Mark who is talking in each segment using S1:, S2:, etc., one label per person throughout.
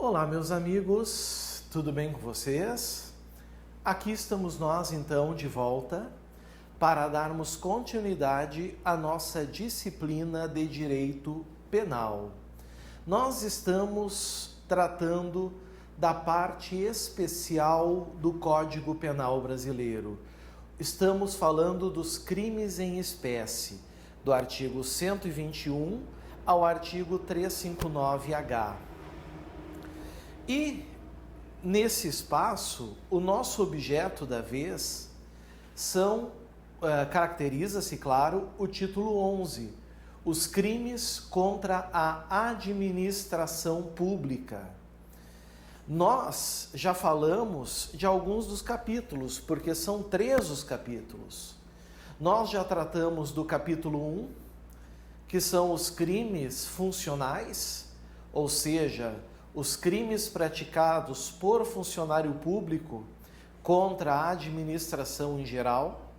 S1: Olá, meus amigos, tudo bem com vocês? Aqui estamos nós, então, de volta para darmos continuidade à nossa disciplina de Direito Penal. Nós estamos tratando da parte especial do Código Penal brasileiro. Estamos falando dos crimes em espécie, do artigo 121 ao artigo 359-H. E, nesse espaço, o nosso objeto da vez caracteriza-se, claro, o título 11, os crimes contra a administração pública. Nós já falamos de alguns dos capítulos, porque são 3 os capítulos. Nós já tratamos do capítulo 1, que são os crimes funcionais, ou seja, os crimes praticados por funcionário público contra a administração em geral.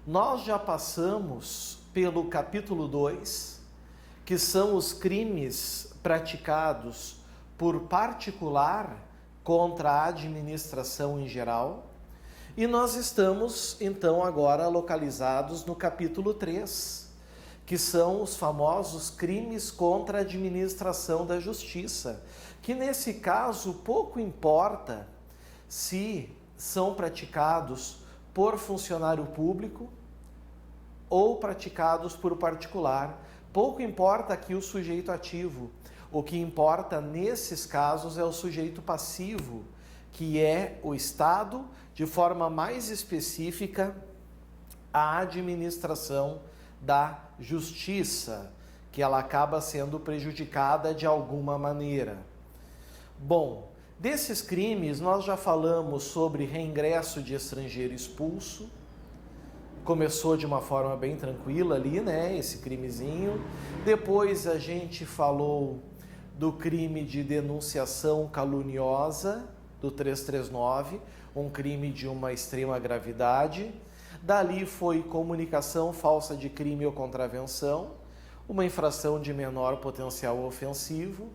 S1: Nós já passamos pelo capítulo 2, que são os crimes praticados por particular contra a administração em geral. E nós estamos, então, agora localizados no capítulo 3, que são os famosos crimes contra a administração da justiça, que nesse caso pouco importa se são praticados por funcionário público ou praticados por particular. Pouco importa aqui o sujeito ativo. O que importa nesses casos é o sujeito passivo, que é o Estado, de forma mais específica, a administração da justiça, que ela acaba sendo prejudicada de alguma maneira. Bom, desses crimes nós já falamos sobre reingresso de estrangeiro expulso. Começou de uma forma bem tranquila ali, né, esse crimezinho. Depois a gente falou do crime de denunciação caluniosa, do 339, um crime de uma extrema gravidade. Dali foi comunicação falsa de crime ou contravenção, uma infração de menor potencial ofensivo.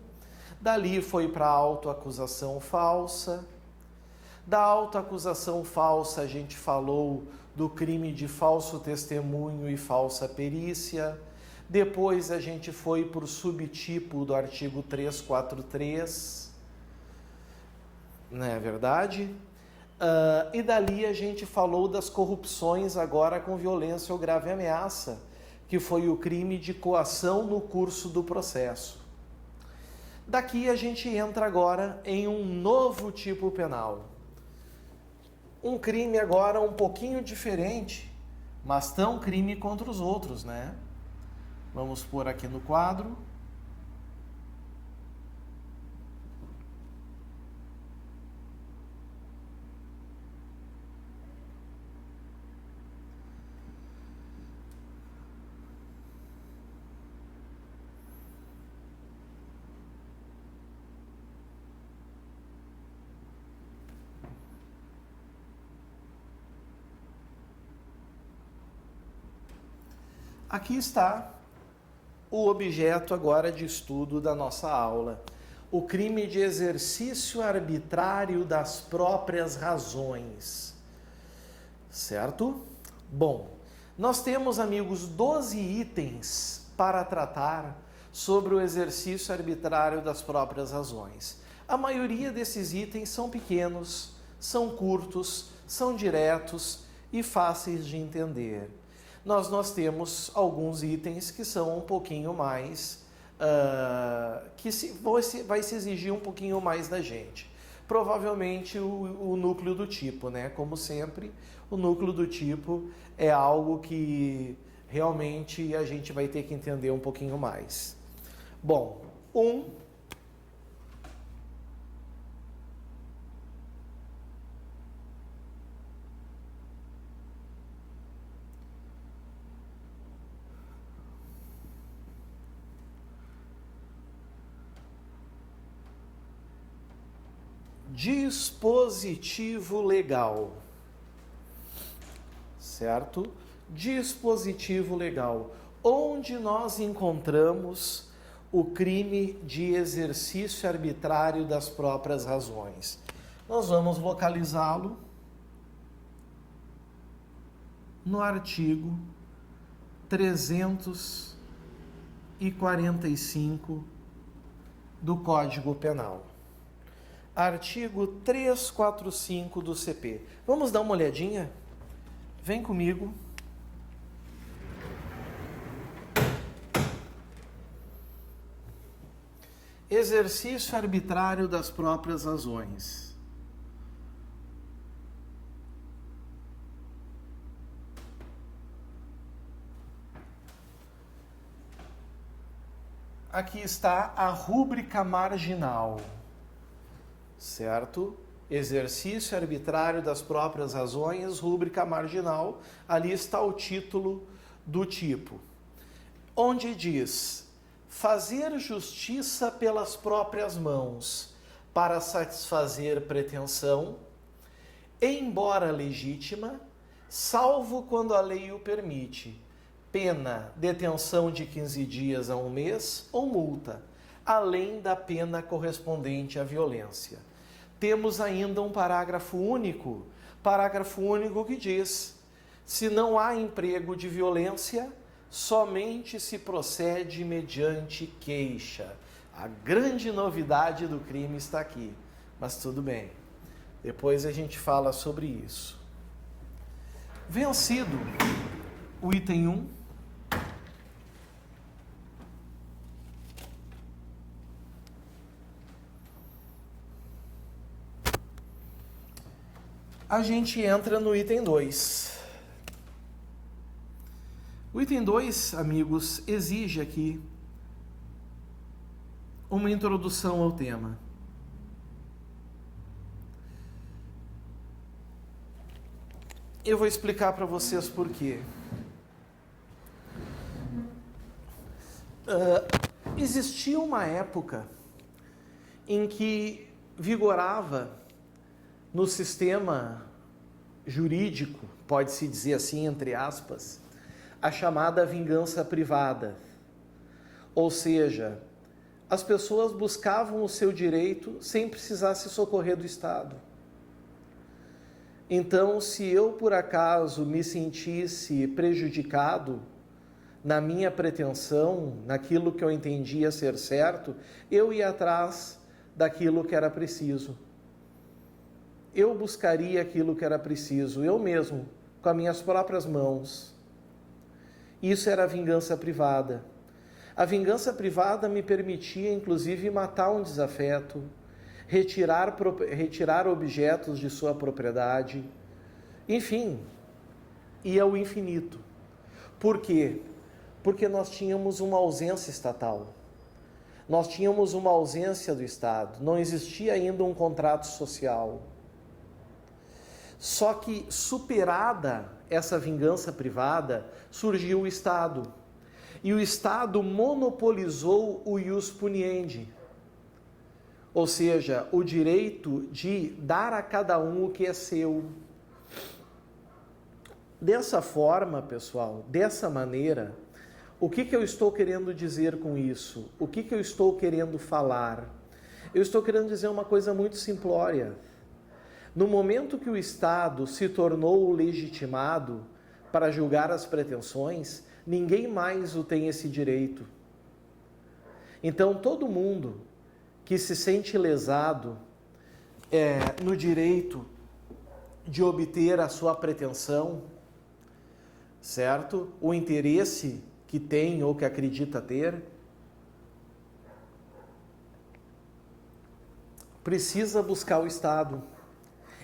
S1: Dali foi para a autoacusação falsa. Da autoacusação falsa a gente falou do crime de falso testemunho e falsa perícia. Depois a gente foi para o subtipo do artigo 343, não é verdade? E dali a gente falou das corrupções agora com violência ou grave ameaça, que foi o crime de coação no curso do processo. Daqui a gente entra agora em um novo tipo penal. Um crime agora um pouquinho diferente, mas tão crime contra os outros, né? Vamos pôr aqui no quadro. Aqui está o objeto agora de estudo da nossa aula. O crime de exercício arbitrário das próprias razões. Certo? Bom, nós temos, amigos, 12 itens para tratar sobre o exercício arbitrário das próprias razões. A maioria desses itens são pequenos, são curtos, são diretos e fáceis de entender. Nós temos alguns itens que são um pouquinho mais, vai se exigir um pouquinho mais da gente. Provavelmente o núcleo do tipo, né? Como sempre, o núcleo do tipo é algo que realmente a gente vai ter que entender um pouquinho mais. Bom, dispositivo legal, certo? Dispositivo legal, onde nós encontramos o crime de exercício arbitrário das próprias razões. Nós vamos localizá-lo no artigo 345 do Código Penal. Artigo 345 do CP. Vamos dar uma olhadinha? Vem comigo. Exercício arbitrário das próprias razões. Aqui está a rúbrica marginal, certo? Exercício arbitrário das próprias razões, rúbrica marginal. Ali está o título do tipo, onde diz: fazer justiça pelas próprias mãos para satisfazer pretensão, embora legítima, salvo quando a lei o permite. Pena, detenção de 15 dias a 1 mês ou multa, além da pena correspondente à violência. Temos ainda um parágrafo único que diz: se não há emprego de violência, somente se procede mediante queixa. A grande novidade do crime está aqui, mas tudo bem. Depois a gente fala sobre isso. Vencido o item 1, a gente entra no item 2. O item 2, amigos, exige aqui uma introdução ao tema. Eu vou explicar para vocês por quê. Existia uma época em que vigorava no sistema jurídico, pode-se dizer assim, entre aspas, a chamada vingança privada. Ou seja, as pessoas buscavam o seu direito sem precisar se socorrer do Estado. Então, se eu por acaso me sentisse prejudicado na minha pretensão, naquilo que eu entendia ser certo, eu ia atrás daquilo que era preciso. Eu buscaria aquilo que era preciso, eu mesmo, com as minhas próprias mãos. Isso era a vingança privada. A vingança privada me permitia, inclusive, matar um desafeto, retirar objetos de sua propriedade, enfim, ia ao infinito. Por quê? Porque nós tínhamos uma ausência estatal. Nós tínhamos uma ausência do Estado. Não existia ainda um contrato social. Só que, superada essa vingança privada, surgiu o Estado. E o Estado monopolizou o ius puniendi, ou seja, o direito de dar a cada um o que é seu. Dessa forma, pessoal, dessa maneira, o que eu estou querendo dizer com isso? O que eu estou querendo falar? Eu estou querendo dizer uma coisa muito simplória. No momento que o Estado se tornou legitimado para julgar as pretensões, ninguém mais o tem esse direito. Então, todo mundo que se sente lesado no direito de obter a sua pretensão, certo? O interesse que tem ou que acredita ter, precisa buscar o Estado.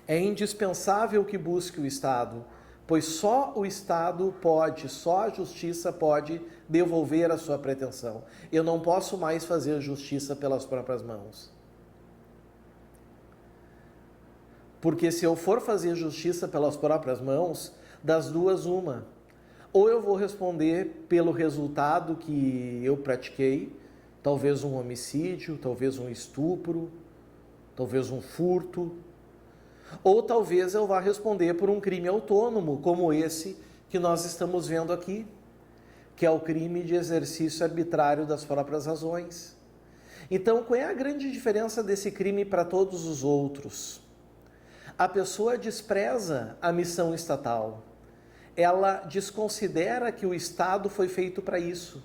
S1: É indispensável que busque o Estado, pois só o Estado pode, só a justiça pode devolver a sua pretensão. Eu não posso mais fazer justiça pelas próprias mãos. Porque se eu for fazer justiça pelas próprias mãos, das duas uma. Ou eu vou responder pelo resultado que eu pratiquei, talvez um homicídio, talvez um estupro, talvez um furto, ou talvez eu vá responder por um crime autônomo, como esse que nós estamos vendo aqui. que é o crime de exercício arbitrário das próprias razões. Então, qual é a grande diferença desse crime para todos os outros? A pessoa despreza a missão estatal. Ela desconsidera que o Estado foi feito para isso,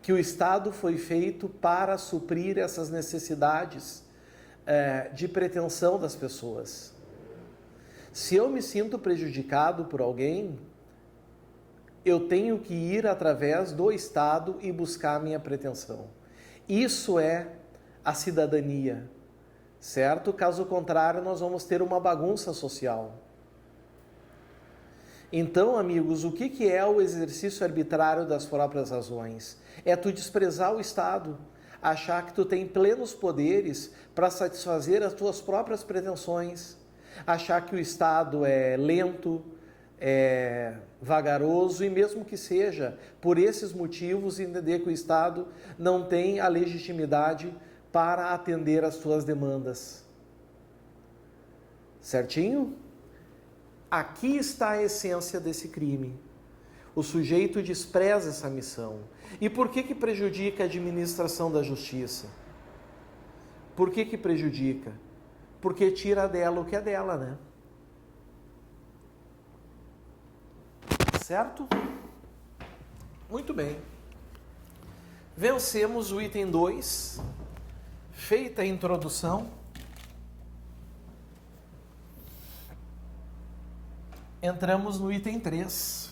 S1: que o Estado foi feito para suprir essas necessidades de pretensão das pessoas. Se eu me sinto prejudicado por alguém, eu tenho que ir através do Estado e buscar a minha pretensão. Isso é a cidadania, certo? Caso contrário, nós vamos ter uma bagunça social. Então, amigos, o que é o exercício arbitrário das próprias razões? É tu desprezar o Estado, achar que tu tem plenos poderes para satisfazer as tuas próprias pretensões, achar que o Estado é lento, é vagaroso, e mesmo que seja por esses motivos, entender que o Estado não tem a legitimidade para atender às tuas demandas. Certinho? Aqui está a essência desse crime. O sujeito despreza essa missão. E por que prejudica a administração da justiça? Por que prejudica? Porque tira dela o que é dela, né? Certo? Muito bem. Vencemos o item 2. Feita a introdução, entramos no item 3.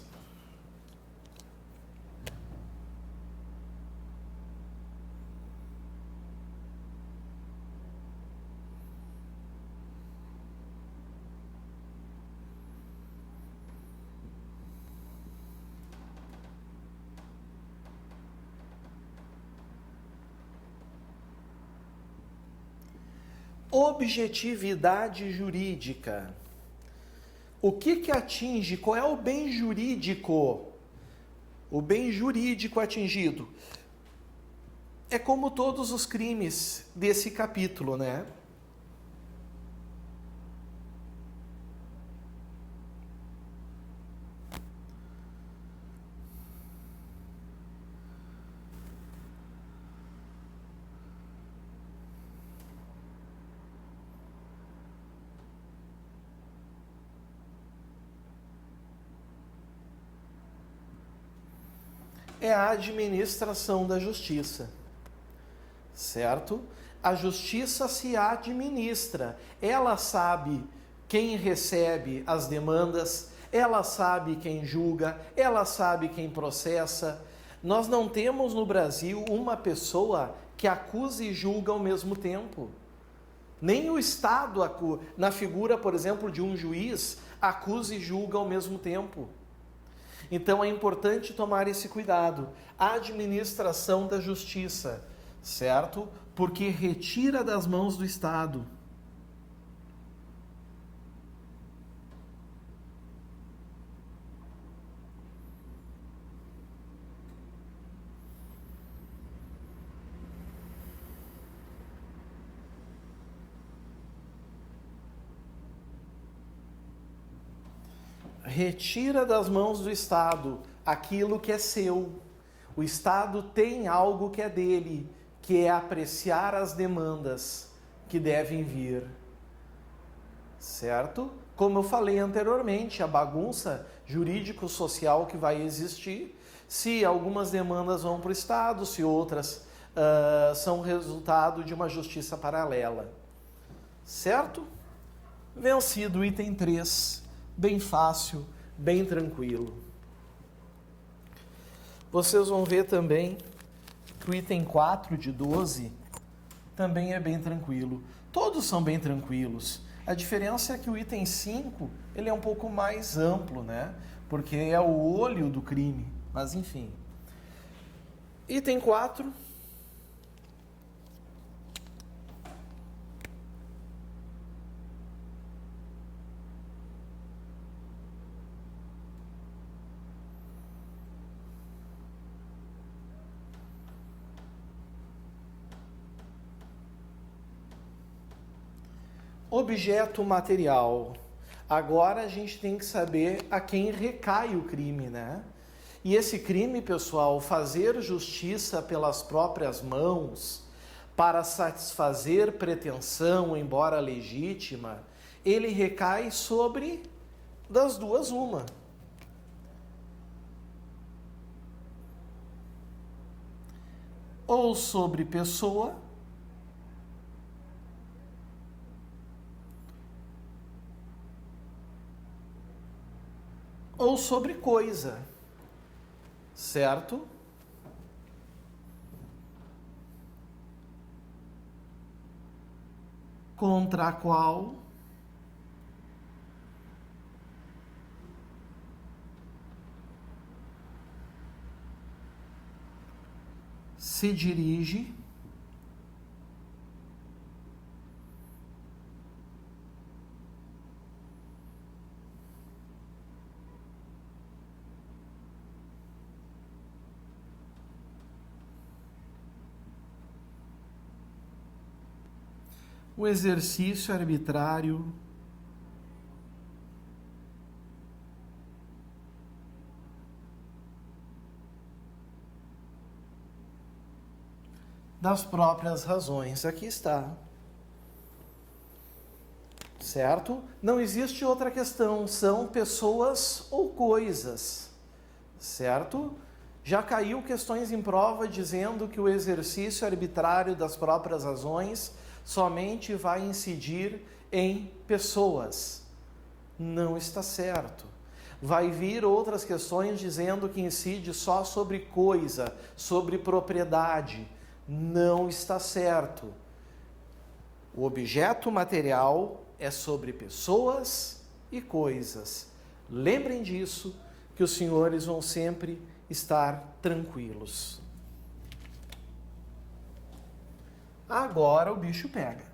S1: Objetividade jurídica. O que atinge? Qual é o bem jurídico? O bem jurídico atingido é como todos os crimes desse capítulo, né? É a administração da justiça, certo? A justiça se administra, ela sabe quem recebe as demandas, ela sabe quem julga, ela sabe quem processa. Nós não temos no Brasil uma pessoa que acusa e julga ao mesmo tempo. Nem o Estado, na figura, por exemplo, de um juiz, acusa e julga ao mesmo tempo. Então é importante tomar esse cuidado. A administração da justiça, certo? Porque retira das mãos do Estado. Retira das mãos do Estado aquilo que é seu. O Estado tem algo que é dele, que é apreciar as demandas que devem vir. Certo? Como eu falei anteriormente, a bagunça jurídico-social que vai existir, se algumas demandas vão para o Estado, se outras são resultado de uma justiça paralela. Certo? Vencido o item 3. Bem fácil, bem tranquilo. Vocês vão ver também que o item 4 de 12 também é bem tranquilo. Todos são bem tranquilos. A diferença é que o item 5, ele é um pouco mais amplo, né? Porque é o olho do crime. Mas enfim. Item 4. Objeto material. Agora a gente tem que saber a quem recai o crime, né? E esse crime, pessoal, fazer justiça pelas próprias mãos, para satisfazer pretensão, embora legítima, ele recai sobre das duas uma. Ou sobre pessoa, ou sobre coisa, certo? Contra a qual se dirige o exercício arbitrário das próprias razões. Aqui está. Certo? Não existe outra questão, são pessoas ou coisas. Certo? Já caiu questões em prova dizendo que o exercício arbitrário das próprias razões somente vai incidir em pessoas. Não está certo. Vai vir outras questões dizendo que incide só sobre coisa, sobre propriedade. Não está certo. O objeto material é sobre pessoas e coisas. Lembrem disso, que os senhores vão sempre estar tranquilos. Agora o bicho pega.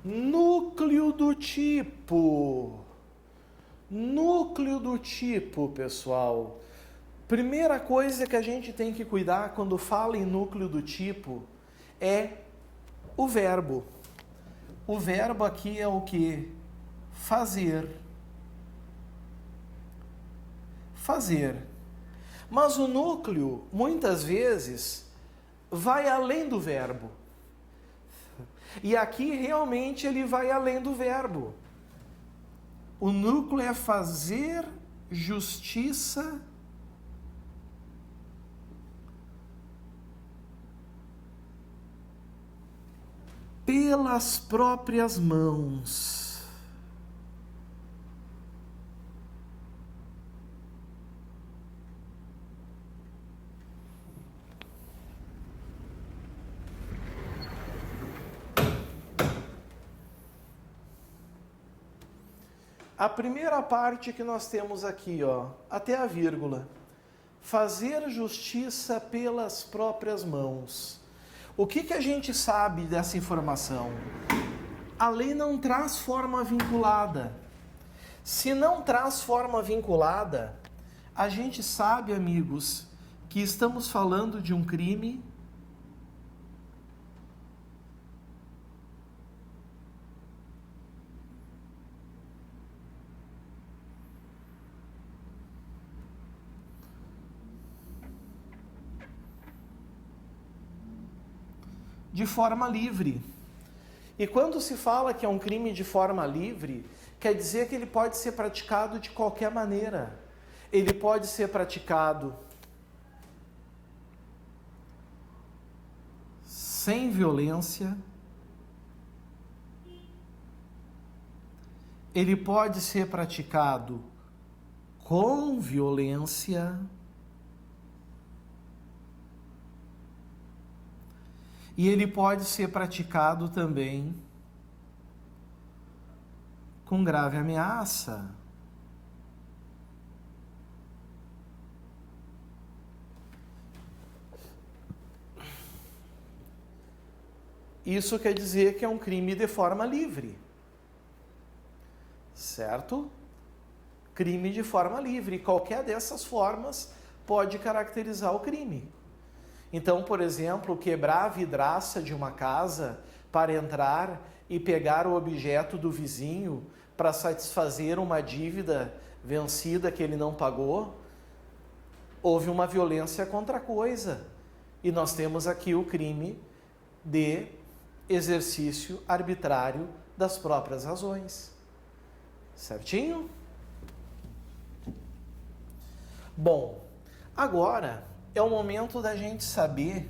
S1: Núcleo do tipo. Núcleo do tipo, pessoal. Primeira coisa que a gente tem que cuidar quando fala em núcleo do tipo é o verbo. O verbo aqui é o que? Fazer. Fazer. Mas o núcleo, muitas vezes, vai além do verbo. E aqui realmente ele vai além do verbo. O núcleo é fazer justiça pelas próprias mãos. A primeira parte que nós temos aqui, ó, até a vírgula. Fazer justiça pelas próprias mãos. O que a gente sabe dessa informação? A lei não traz forma vinculada. Se não traz forma vinculada, a gente sabe, amigos, que estamos falando de um crime de forma livre. E quando se fala que é um crime de forma livre, quer dizer que ele pode ser praticado de qualquer maneira. Ele pode ser praticado sem violência. Ele pode ser praticado com violência. E ele pode ser praticado também com grave ameaça. isso quer dizer que é um crime de forma livre. Certo? Crime de forma livre. Qualquer dessas formas pode caracterizar o crime. Então, por exemplo, quebrar a vidraça de uma casa para entrar e pegar o objeto do vizinho para satisfazer uma dívida vencida que ele não pagou, houve uma violência contra a coisa. E nós temos aqui o crime de exercício arbitrário das próprias razões. Certinho? Bom, agora é o momento da gente saber,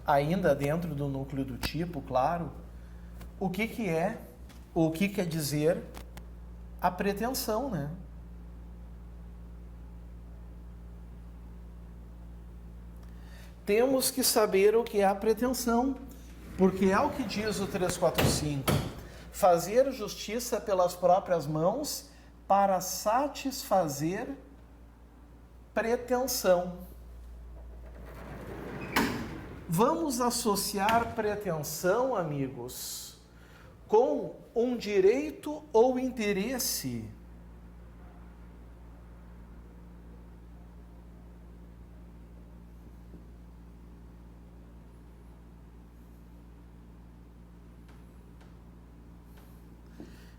S1: ainda dentro do núcleo do tipo, claro, o que é, ou o que quer dizer a pretensão, né? Temos que saber o que é a pretensão, porque é o que diz o 345, fazer justiça pelas próprias mãos para satisfazer pretensão. Vamos associar pretensão, amigos, com um direito ou interesse.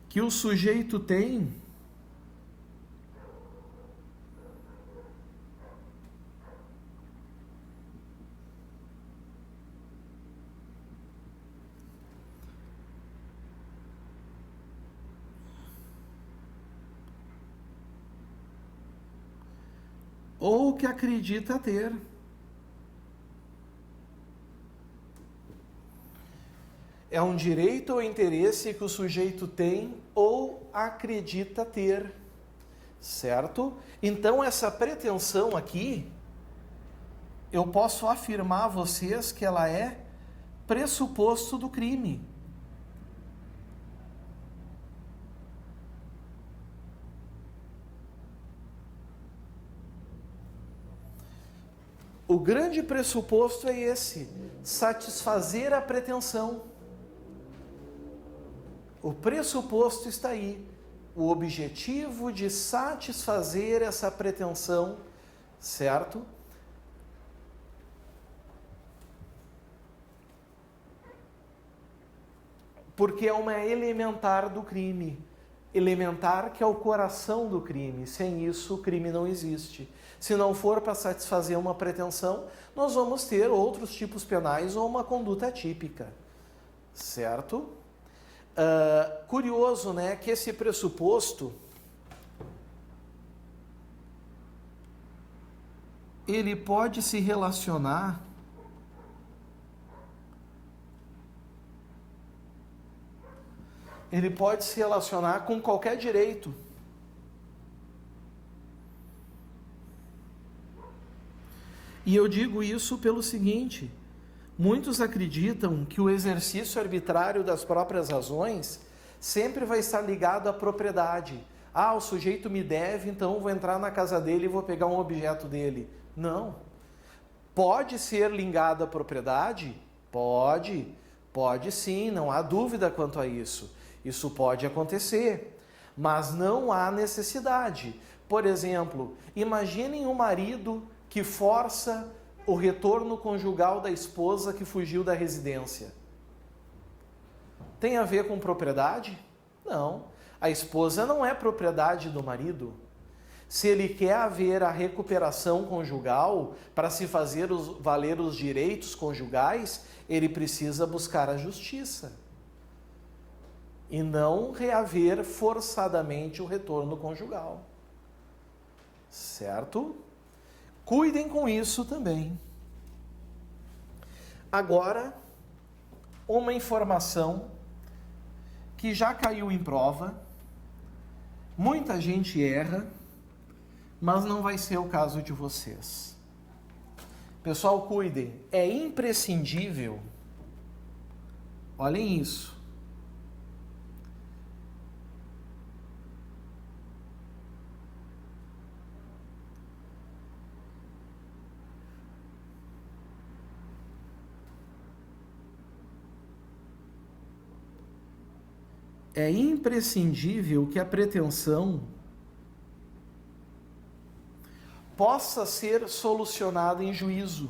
S1: Que o sujeito tem ou que acredita ter. É um direito ou interesse que o sujeito tem ou acredita ter, certo? Então, essa pretensão aqui, eu posso afirmar a vocês que ela é pressuposto do crime. O grande pressuposto é esse, satisfazer a pretensão. O pressuposto está aí, o objetivo de satisfazer essa pretensão, certo? Porque é uma elementar do crime. Elementar que é o coração do crime. Sem isso, o crime não existe. Se não for para satisfazer uma pretensão, nós vamos ter outros tipos penais ou uma conduta atípica, certo? Curioso, né, que esse pressuposto ele pode se relacionar com qualquer direito. E eu digo isso pelo seguinte: muitos acreditam que o exercício arbitrário das próprias razões sempre vai estar ligado à propriedade. Ah, o sujeito me deve, então eu vou entrar na casa dele e vou pegar um objeto dele. Não. Pode ser ligado à propriedade? Pode sim, não há dúvida quanto a isso. Isso pode acontecer, mas não há necessidade. Por exemplo, imaginem um marido que força o retorno conjugal da esposa que fugiu da residência. Tem a ver com propriedade? Não. A esposa não é propriedade do marido. Se ele quer haver a recuperação conjugal para se fazer valer os direitos conjugais, ele precisa buscar a justiça e não reaver forçadamente o retorno conjugal. Certo? Cuidem com isso também. Agora, uma informação que já caiu em prova, muita gente erra, mas não vai ser o caso de vocês. Pessoal, cuidem, é imprescindível, olhem isso, É imprescindível que a pretensão possa ser solucionada em juízo.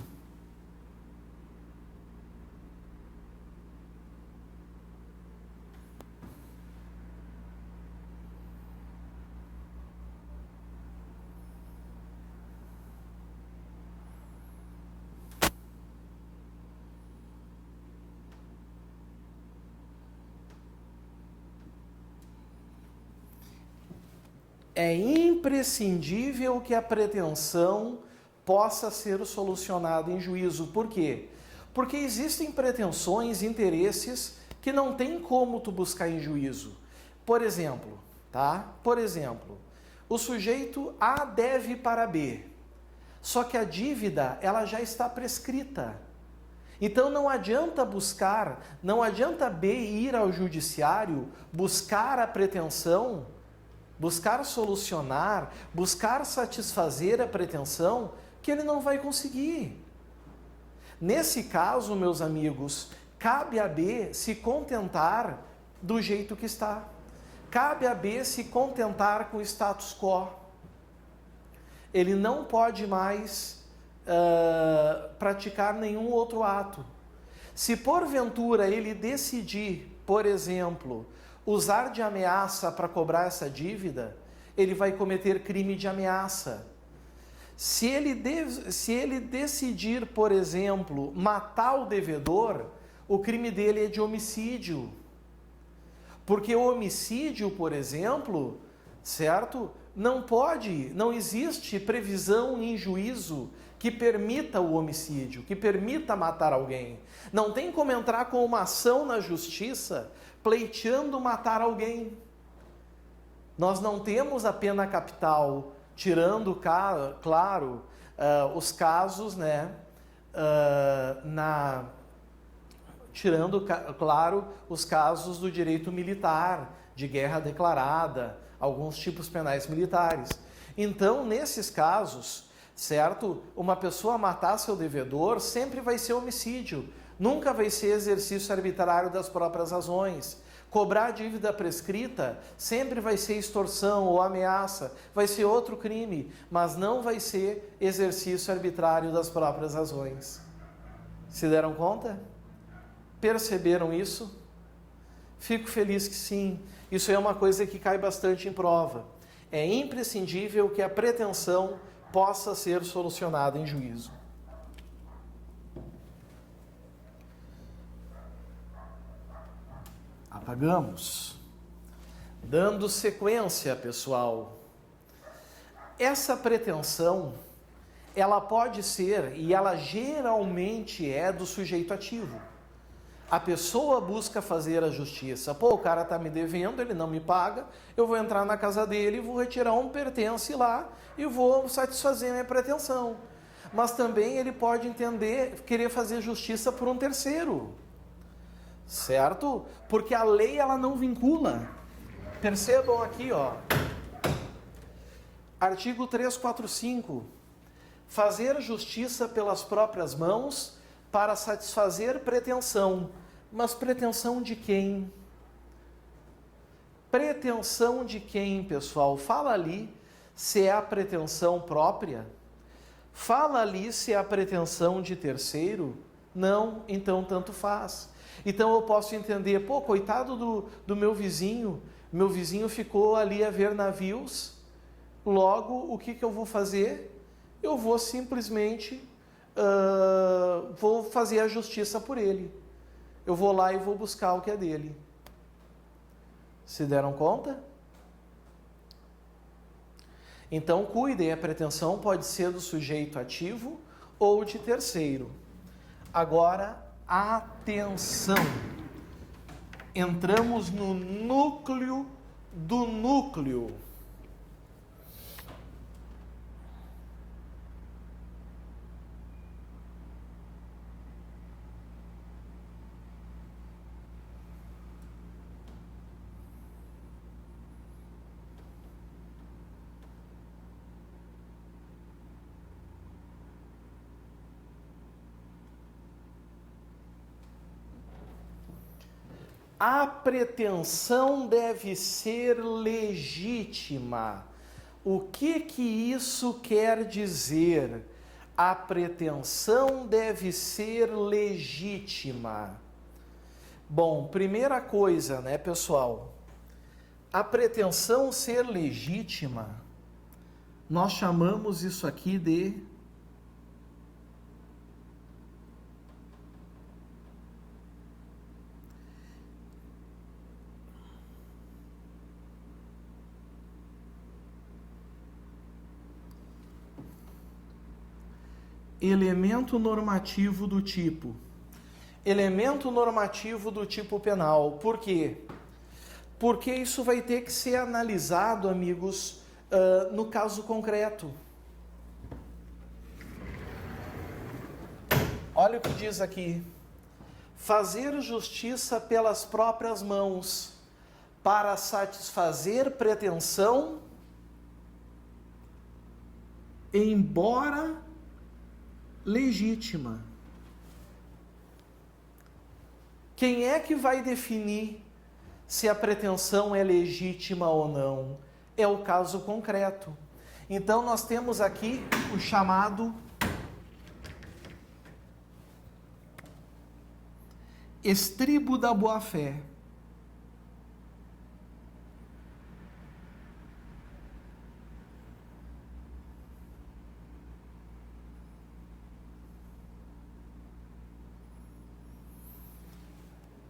S1: É imprescindível que a pretensão possa ser solucionada em juízo. Por quê? Porque existem pretensões, interesses que não tem como tu buscar em juízo. Por exemplo, tá? Por exemplo, o sujeito A deve para B. Só que a dívida, ela já está prescrita. Então não adianta não adianta B ir ao judiciário, buscar a pretensão, buscar solucionar, buscar satisfazer a pretensão, que ele não vai conseguir. Nesse caso, meus amigos, cabe a B se contentar do jeito que está. Cabe a B se contentar com o status quo. Ele não pode mais praticar nenhum outro ato. Se porventura ele decidir, por exemplo, usar de ameaça para cobrar essa dívida, ele vai cometer crime de ameaça. Se ele decidir, por exemplo, matar o devedor, o crime dele é de homicídio. Porque o homicídio, por exemplo, certo? Não existe previsão em juízo que permita o homicídio, que permita matar alguém. Não tem como entrar com uma ação na justiça pleiteando matar alguém. Nós não temos a pena capital, tirando, claro, os casos, né, tirando, claro, os casos do direito militar, de guerra declarada, alguns tipos penais militares. Então, nesses casos, certo, uma pessoa matar seu devedor sempre vai ser homicídio, nunca vai ser exercício arbitrário das próprias razões. Cobrar dívida prescrita sempre vai ser extorsão ou ameaça, vai ser outro crime, mas não vai ser exercício arbitrário das próprias razões. Se deram conta? Perceberam isso? Fico feliz que sim. Isso é uma coisa que cai bastante em prova. É imprescindível que a pretensão possa ser solucionada em juízo. Apagamos. Dando sequência, pessoal. Essa pretensão, ela pode ser, e ela geralmente é do sujeito ativo. A pessoa busca fazer a justiça. Pô, o cara está me devendo, ele não me paga, eu vou entrar na casa dele, vou retirar um pertence lá e vou satisfazer a minha pretensão. Mas também ele pode querer fazer justiça por um terceiro. Certo? Porque a lei, ela não vincula. Percebam aqui, ó. Artigo 345. Fazer justiça pelas próprias mãos para satisfazer pretensão. Mas pretensão de quem? Pretensão de quem, pessoal? Fala ali se é a pretensão própria. Fala ali se é a pretensão de terceiro. Não, então tanto faz. Então eu posso entender, pô, coitado do meu vizinho ficou ali a ver navios, logo o que eu vou fazer? Eu vou simplesmente, vou fazer a justiça por ele. Eu vou lá e vou buscar o que é dele. Se deram conta? Então cuidem, a pretensão pode ser do sujeito ativo ou de terceiro. Agora, atenção! Entramos no núcleo do núcleo. A pretensão deve ser legítima. O que isso quer dizer? A pretensão deve ser legítima. Bom, primeira coisa, né, pessoal? A pretensão ser legítima, nós chamamos isso aqui de elemento normativo do tipo. Elemento normativo do tipo penal. Por quê? Porque isso vai ter que ser analisado, amigos, no caso concreto. Olha o que diz aqui. Fazer justiça pelas próprias mãos, para satisfazer pretensão, embora legítima. Quem é que vai definir se a pretensão é legítima ou não? É o caso concreto. Então nós temos aqui o chamado estribo da boa-fé.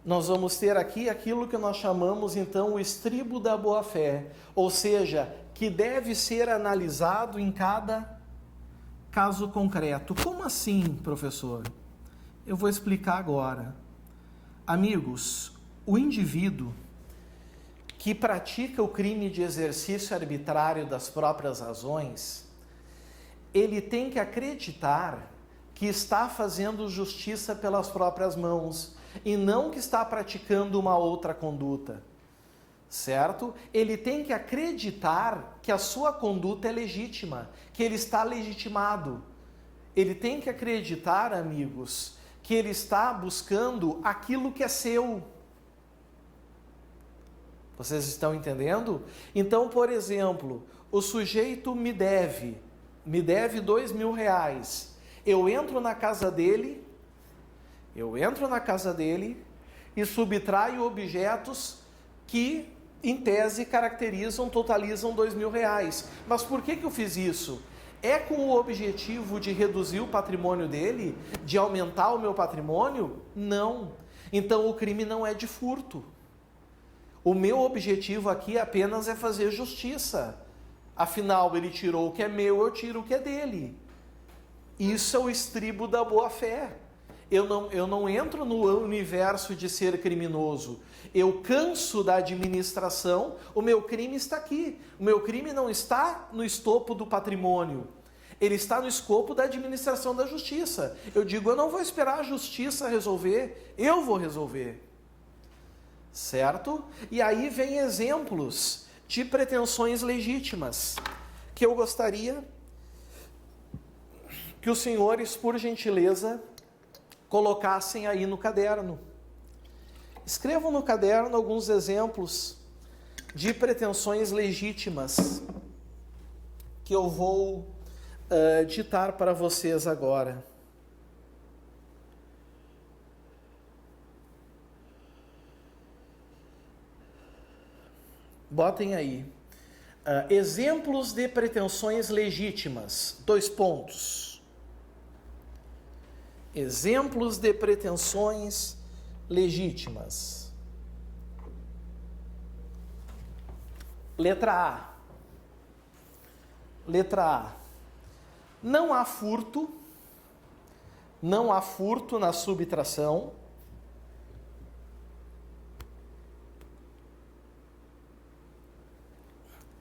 S1: Nós vamos ter aqui aquilo que nós chamamos então o estribo da boa-fé, ou seja, que deve ser analisado em cada caso concreto. Como assim, professor? Eu vou explicar agora. Amigos, o indivíduo que pratica o crime de exercício arbitrário das próprias razões, ele tem que acreditar que está fazendo justiça pelas próprias mãos e não que está praticando uma outra conduta, certo? Ele tem que acreditar que a sua conduta é legítima, que ele está legitimado. Ele tem que acreditar, amigos, que ele está buscando aquilo que é seu. Vocês estão entendendo? Então, por exemplo, o sujeito me deve R$2.000. Eu entro na casa dele e subtraio objetos que, em tese, caracterizam, totalizam R$2.000. Mas por que eu fiz isso? É com o objetivo de reduzir o patrimônio dele? De aumentar o meu patrimônio? Não. Então o crime não é de furto. O meu objetivo aqui apenas é fazer justiça. Afinal, ele tirou o que é meu, eu tiro o que é dele. Isso é o estribo da boa-fé. Eu não entro no universo de ser criminoso. Eu canso da administração, o meu crime está aqui. O meu crime não está no escopo do patrimônio. Ele está no escopo da administração da justiça. Eu digo, eu não vou esperar a justiça resolver, eu vou resolver. Certo? E aí vem exemplos de pretensões legítimas, que eu gostaria que os senhores, por gentileza, colocassem aí no caderno. Escrevam no caderno alguns exemplos de pretensões legítimas que eu vou ditar para vocês agora. Botem aí. Exemplos de pretensões legítimas. 2 pontos. Exemplos de pretensões legítimas. Letra A. Letra A. Não há furto na subtração.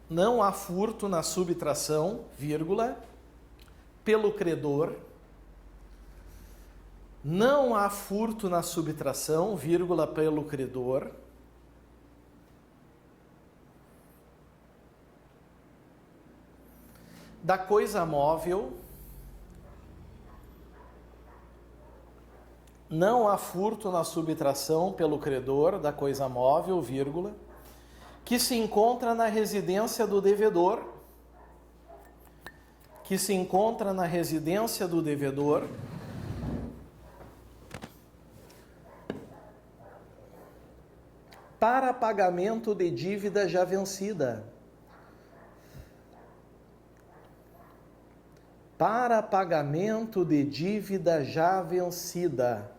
S1: Não há furto na subtração, vírgula, pelo credor. Não há furto na subtração, vírgula, pelo credor. Da coisa móvel. não há furto na subtração pelo credor da coisa móvel, vírgula, que se encontra na residência do devedor, para pagamento de dívida já vencida. Para pagamento de dívida já vencida.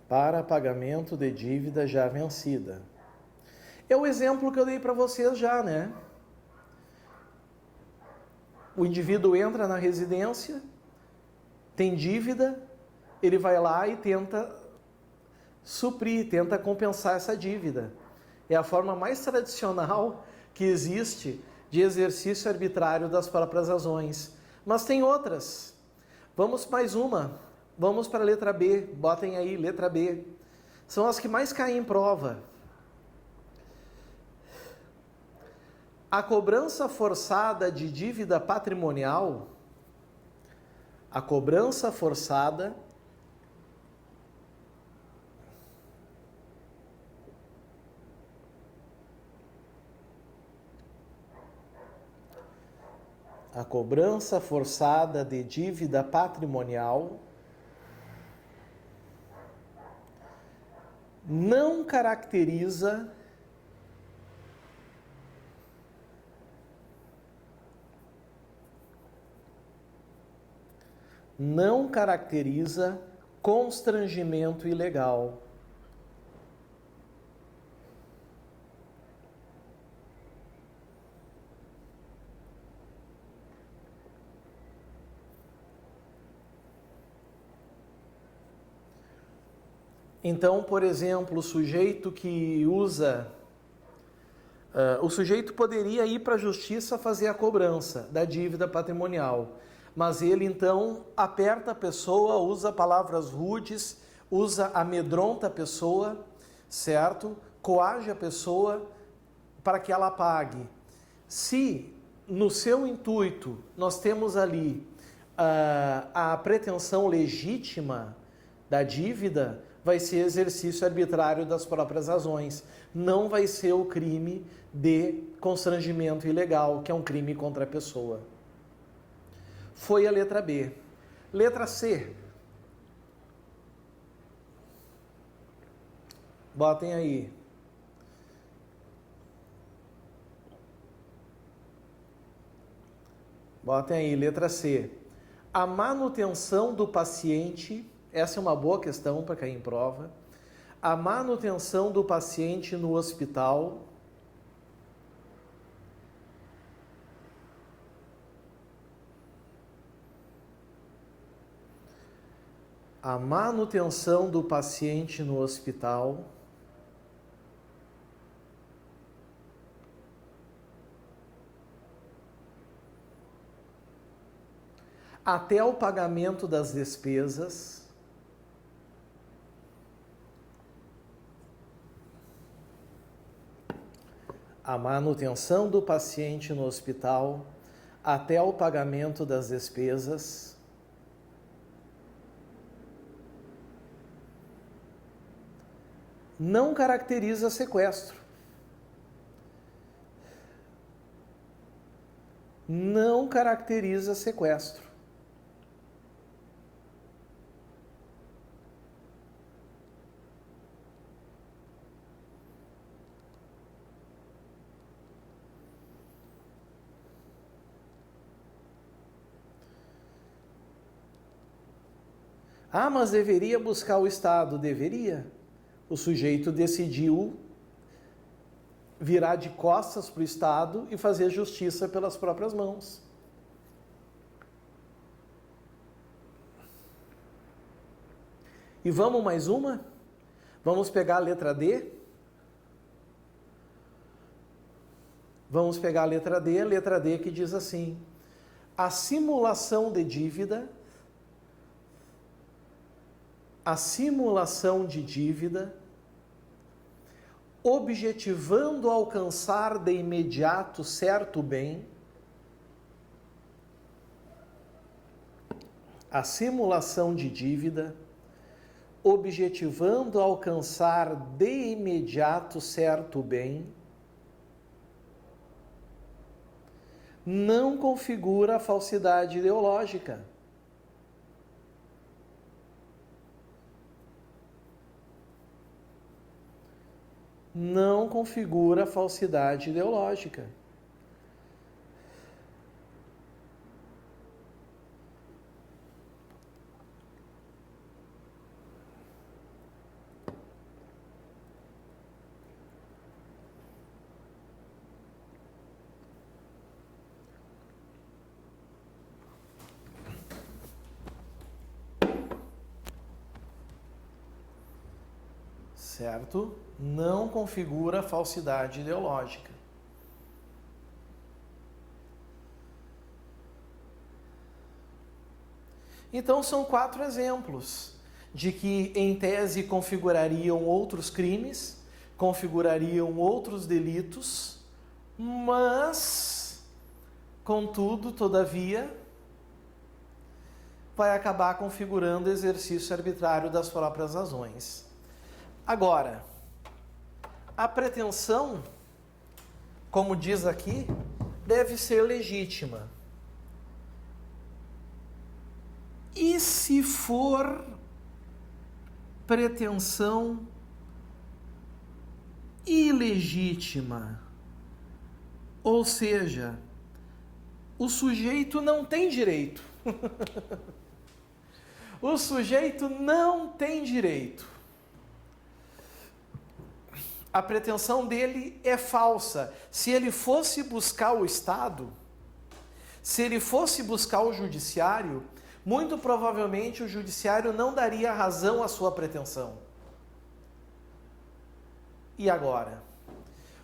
S1: Para pagamento de dívida já vencida. É o exemplo que eu dei para vocês já, né? O indivíduo entra na residência, tem dívida, ele vai lá e tenta suprir, tenta compensar essa dívida. É a forma mais tradicional que existe de exercício arbitrário das próprias razões. Mas tem outras. Vamos mais uma. Vamos para a letra B, botem aí, letra B. São as que mais caem em prova. A cobrança forçada de dívida patrimonial, a cobrança forçada de dívida patrimonial não caracteriza constrangimento ilegal. Então, por exemplo, o sujeito poderia ir para a justiça fazer a cobrança da dívida patrimonial, mas ele então aperta a pessoa, usa palavras rudes, amedronta a pessoa, certo? Coage a pessoa para que ela pague. Se no seu intuito nós temos ali a pretensão legítima da dívida, vai ser exercício arbitrário das próprias razões. Não vai ser o crime de constrangimento ilegal, que é um crime contra a pessoa. Foi a letra B. Letra C. Botem aí. Botem aí, letra C. A manutenção do paciente... Essa é uma boa questão para cair em prova. A manutenção do paciente no hospital até o pagamento das despesas a manutenção do paciente no hospital até o pagamento das despesas não caracteriza sequestro. Não caracteriza sequestro. Ah, mas deveria buscar o Estado? Deveria. O sujeito decidiu virar de costas para o Estado e fazer justiça pelas próprias mãos. E vamos mais uma? Vamos pegar a letra D? Vamos pegar a letra D que diz assim: a simulação de dívida objetivando alcançar de imediato certo bem, a simulação de dívida, objetivando alcançar de imediato certo bem, não configura a falsidade ideológica. Não configura a falsidade ideológica. Certo? Não configura falsidade ideológica. Então são 4 exemplos de que em tese configurariam outros crimes, configurariam outros delitos, mas, contudo, todavia, vai acabar configurando exercício arbitrário das próprias razões. Agora, a pretensão, como diz aqui, deve ser legítima. E se for pretensão ilegítima, ou seja, o sujeito não tem direito. O sujeito não tem direito. A pretensão dele é falsa. Se ele fosse buscar o Estado, se ele fosse buscar o judiciário, muito provavelmente o judiciário não daria razão à sua pretensão. E agora?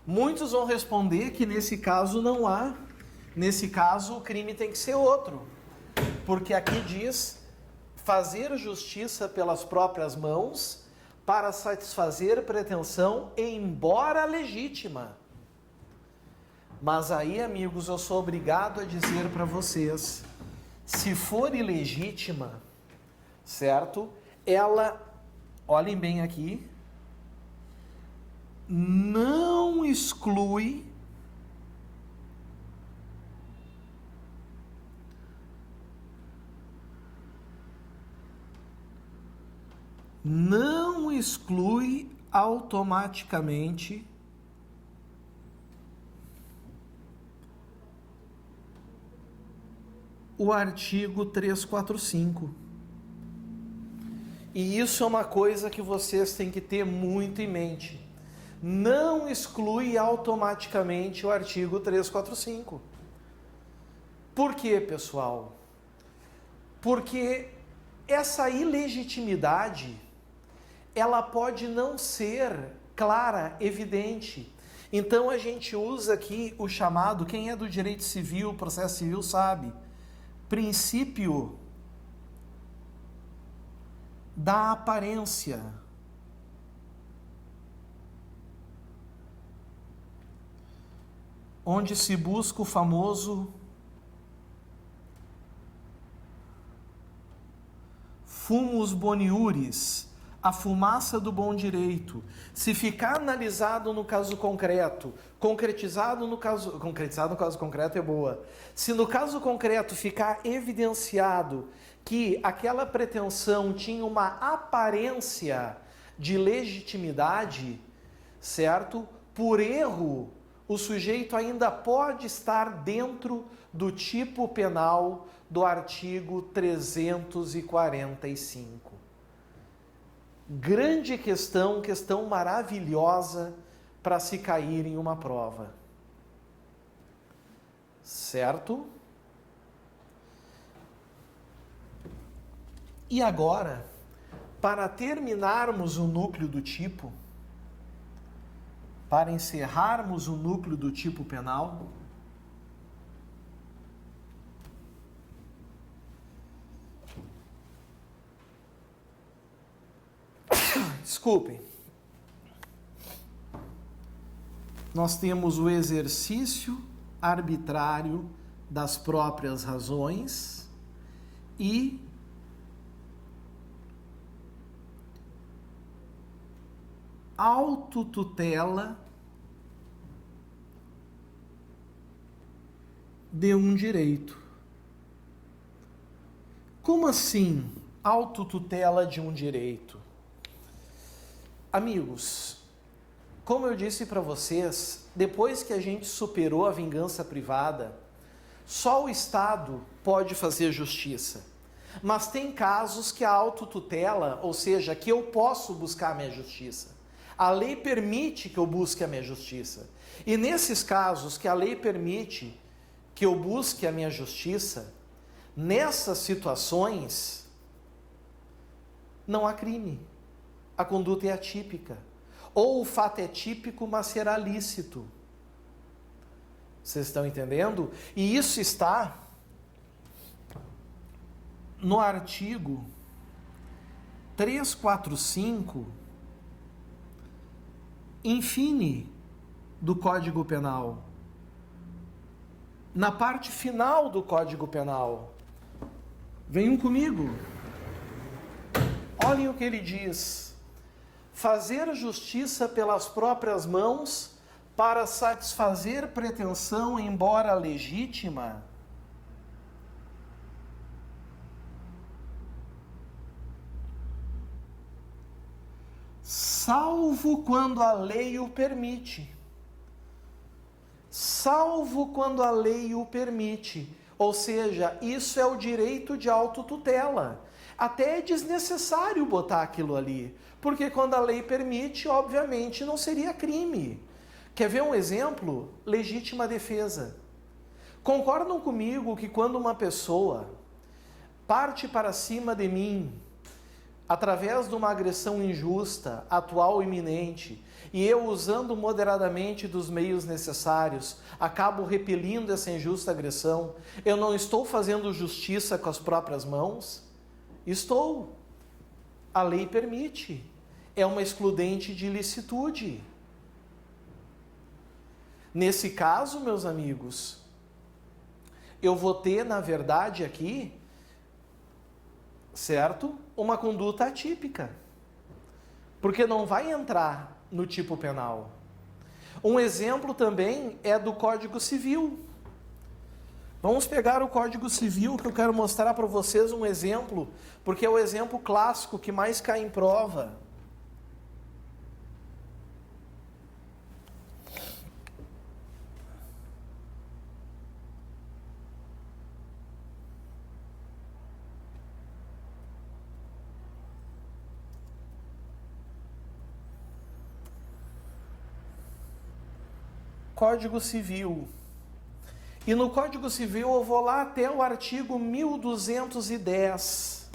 S1: Muitos vão responder que nesse caso não há. Nesse caso o crime tem que ser outro. Porque aqui diz fazer justiça pelas próprias mãos para satisfazer pretensão, embora legítima. Mas aí, amigos, eu sou obrigado a dizer para vocês, se for ilegítima, certo? Ela, olhem bem aqui, não exclui automaticamente o artigo 345. E isso é uma coisa que vocês têm que ter muito em mente. Não exclui automaticamente o artigo 345. Por quê, pessoal? Porque essa ilegitimidade, ela pode não ser clara, evidente. Então a gente usa aqui o chamado, quem é do direito civil, processo civil sabe, princípio da aparência. Onde se busca o famoso fumus boniuris, a fumaça do bom direito. Se ficar analisado no caso concreto, concretizado no caso concreto é boa. Se no caso concreto ficar evidenciado que aquela pretensão tinha uma aparência de legitimidade, certo? Por erro, o sujeito ainda pode estar dentro do tipo penal do artigo 345. Grande questão maravilhosa para se cair em uma prova. Certo? E agora, para terminarmos o núcleo do tipo, para encerrarmos o núcleo do tipo penal. Desculpem. Nós temos o exercício arbitrário das próprias razões e autotutela de um direito. Como assim, autotutela de um direito? Amigos, como eu disse para vocês, depois que a gente superou a vingança privada, só o Estado pode fazer justiça. Mas tem casos que a autotutela, ou seja, que eu posso buscar a minha justiça. A lei permite que eu busque a minha justiça. E nesses casos que a lei permite que eu busque a minha justiça, nessas situações, não há crime. A conduta é atípica. Ou o fato é típico, mas será lícito. Vocês estão entendendo? E isso está no artigo 345, infine, do Código Penal. Na parte final do Código Penal. Venham comigo. Olhem o que ele diz. Fazer justiça pelas próprias mãos para satisfazer pretensão, embora legítima, salvo quando a lei o permite. Salvo quando a lei o permite. Ou seja, isso é o direito de autotutela. Até é desnecessário botar aquilo ali, porque quando a lei permite, obviamente não seria crime. Quer ver um exemplo? Legítima defesa. Concordam comigo que quando uma pessoa parte para cima de mim, através de uma agressão injusta, atual ou iminente, e eu, usando moderadamente dos meios necessários, acabo repelindo essa injusta agressão, eu não estou fazendo justiça com as próprias mãos? Estou. A lei permite. É uma excludente de ilicitude. Nesse caso, meus amigos, eu vou ter, na verdade, aqui, certo? Uma conduta atípica. Porque não vai entrar no tipo penal. Um exemplo também é do Código Civil. Vamos pegar o Código Civil, que eu quero mostrar para vocês um exemplo, porque é o exemplo clássico que mais cai em prova. Código Civil. E no Código Civil eu vou lá até o artigo 1210.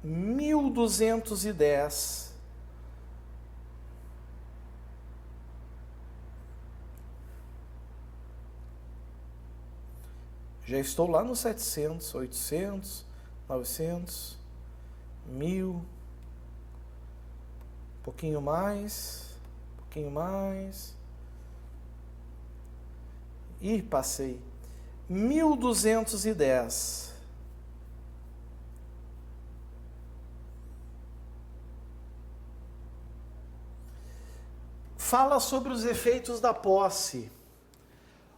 S1: 1210. Já estou lá no 700, 800, 900, 1000. Pouquinho mais, pouquinho mais. Ih, passei. 1210. Fala sobre os efeitos da posse.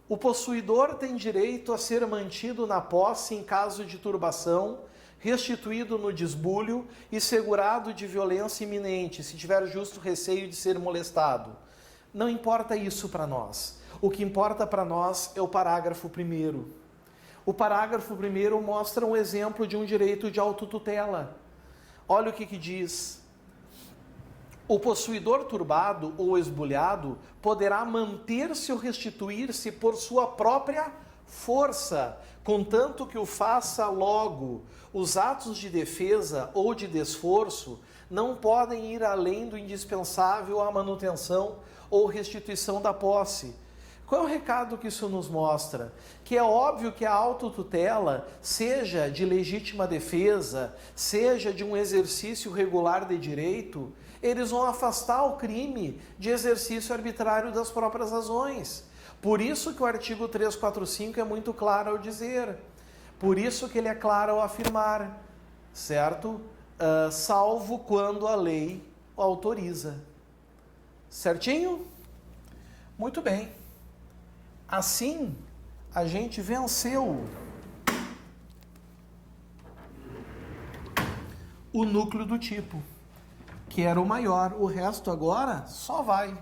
S1: O possuidor tem direito a ser mantido na posse em caso de turbação, restituído no desbulho e segurado de violência iminente, se tiver justo receio de ser molestado. Não importa isso para nós. O que importa para nós é o parágrafo 1º. O parágrafo 1º mostra um exemplo de um direito de autotutela. Olha o que diz. O possuidor turbado ou esbulhado poderá manter-se ou restituir-se por sua própria força, contanto que o faça logo. Os atos de defesa ou de desforço não podem ir além do indispensável à manutenção ou restituição da posse. Qual é o recado que isso nos mostra? Que é óbvio que a autotutela, seja de legítima defesa, seja de um exercício regular de direito, eles vão afastar o crime de exercício arbitrário das próprias razões. Por isso que o artigo 345 é muito claro ao dizer, por isso que ele é claro ao afirmar, certo? Salvo quando a lei o autoriza. Certinho? Muito bem. Assim, a gente venceu o núcleo do tipo, que era o maior. O resto agora só vai.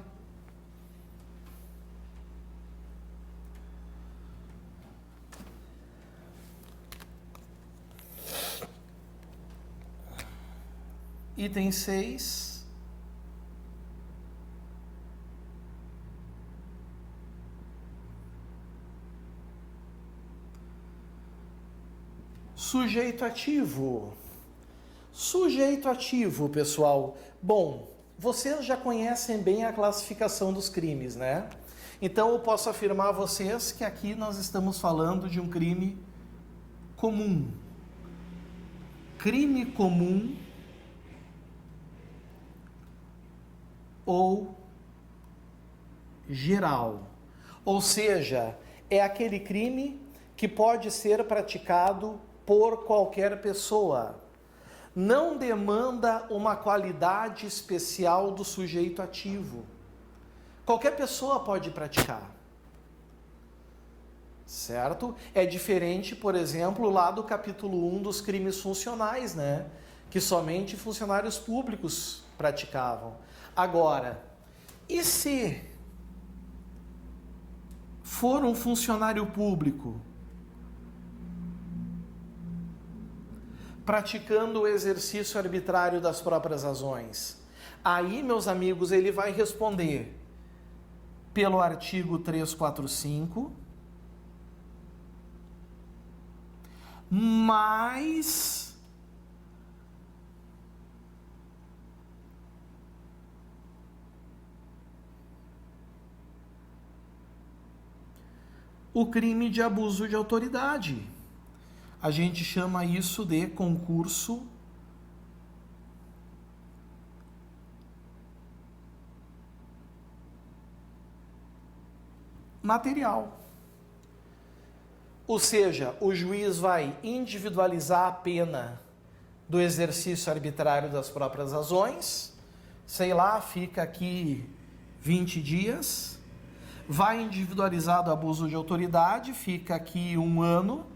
S1: Item 6. Sujeito ativo. Sujeito ativo, pessoal. Bom, vocês já conhecem bem a classificação dos crimes, né? Então eu posso afirmar a vocês que aqui nós estamos falando de um crime comum. Crime comum ou geral. Ou seja, é aquele crime que pode ser praticado por qualquer pessoa. Não demanda uma qualidade especial do sujeito ativo. Qualquer pessoa pode praticar. Certo? É diferente, por exemplo, lá do capítulo 1 dos crimes funcionais, né? Que somente funcionários públicos praticavam. Agora, e se for um funcionário público praticando o exercício arbitrário das próprias razões? Aí, meus amigos, ele vai responder pelo artigo 345, mais o crime de abuso de autoridade. A gente chama isso de concurso material. Ou seja, o juiz vai individualizar a pena do exercício arbitrário das próprias razões, sei lá, fica aqui 20 dias, vai individualizar do abuso de autoridade, fica aqui 1 ano,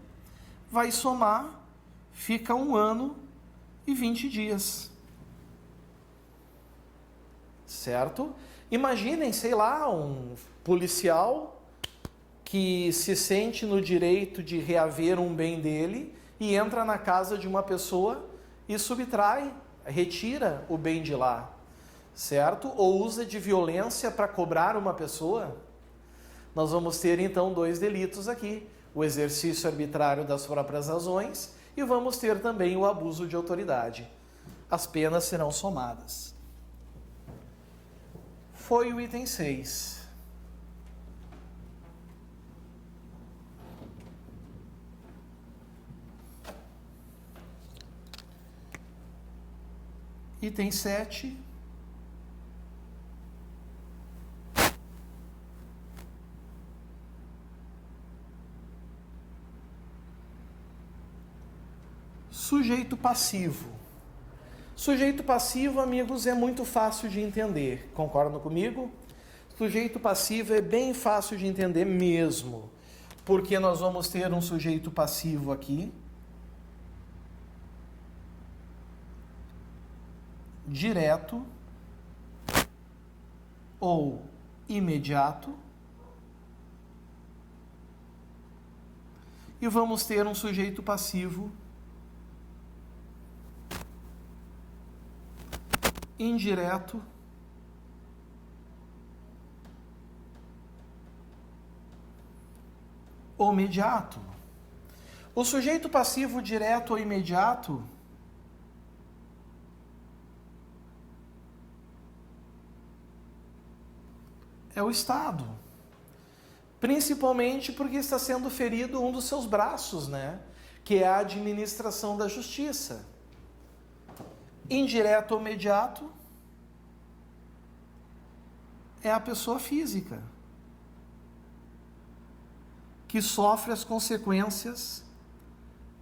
S1: vai somar, fica 1 ano e 20 dias. Certo? Imaginem, sei lá, um policial que se sente no direito de reaver um bem dele e entra na casa de uma pessoa e subtrai, retira o bem de lá, certo? Ou usa de violência para cobrar uma pessoa. Nós vamos ter então 2 delitos aqui, o exercício arbitrário das próprias razões e vamos ter também o abuso de autoridade. As penas serão somadas. Foi o item 6. Item 7. Sujeito passivo. Sujeito passivo, amigos, é muito fácil de entender. Concordam comigo? Sujeito passivo é bem fácil de entender mesmo. Porque nós vamos ter um sujeito passivo aqui, direto ou imediato, e vamos ter um sujeito passivo indireto ou imediato. O sujeito passivo direto ou imediato é o Estado. Principalmente porque está sendo ferido um dos seus braços, né? Que é a administração da justiça. Indireto ou imediato é a pessoa física que sofre as consequências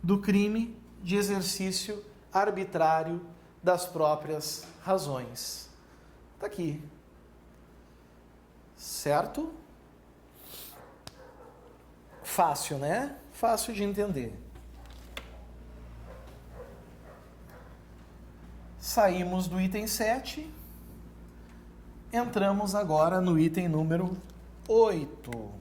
S1: do crime de exercício arbitrário das próprias razões. Está aqui. Certo? Fácil, né? Fácil de entender. Saímos do item 7, entramos agora no item número 8.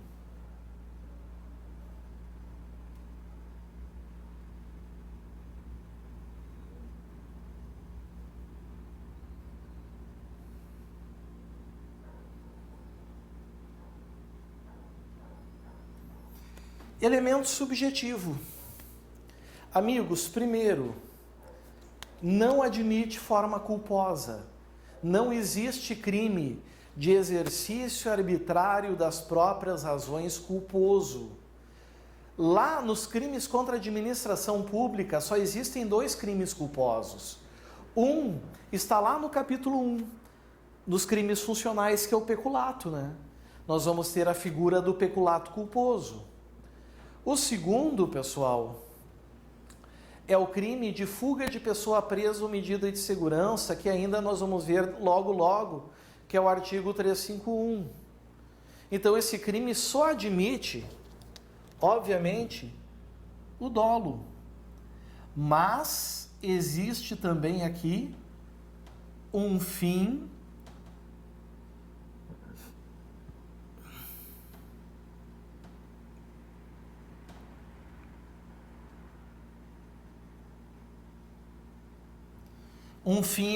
S1: Elemento subjetivo. Amigos, primeiro, não admite forma culposa. Não existe crime de exercício arbitrário das próprias razões culposo. Lá nos crimes contra a administração pública só existem 2 crimes culposos. Um está lá no capítulo 1 dos crimes funcionais, que é o peculato, né? Nós vamos ter a figura do peculato culposo. O segundo, pessoal, é o crime de fuga de pessoa presa ou medida de segurança, que ainda nós vamos ver logo, que é o artigo 351. Então, esse crime só admite, obviamente, o dolo. Mas existe também aqui um fim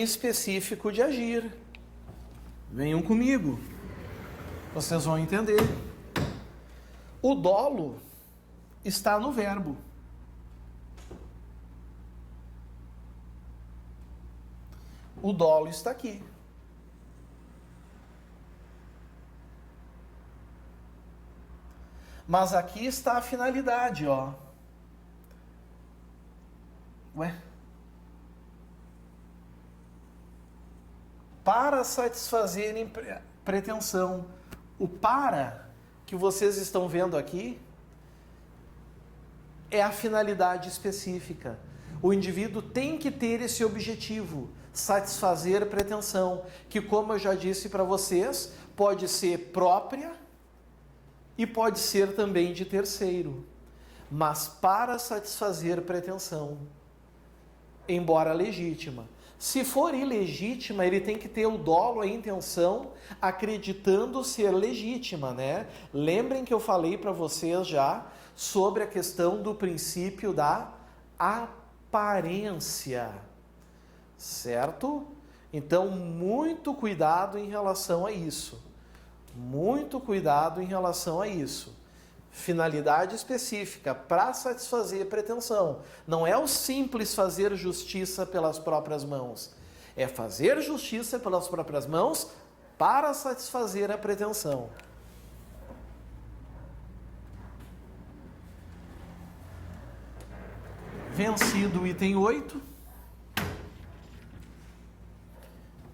S1: específico de agir. Venham comigo, vocês vão entender. O dolo está no verbo. O dolo está aqui. Mas aqui está a finalidade, ó. Ué? Para satisfazerem pretensão. O para que vocês estão vendo aqui é a finalidade específica. O indivíduo tem que ter esse objetivo, satisfazer pretensão, que, como eu já disse para vocês, pode ser própria e pode ser também de terceiro. Mas para satisfazer pretensão, embora legítima. Se for ilegítima, ele tem que ter o dolo, a intenção, acreditando ser legítima, né? Lembrem que eu falei para vocês já sobre a questão do princípio da aparência, certo? Então, muito cuidado em relação a isso. Muito cuidado em relação a isso. Finalidade específica, para satisfazer pretensão. Não é o simples fazer justiça pelas próprias mãos. É fazer justiça pelas próprias mãos para satisfazer a pretensão. Vencido o item 8,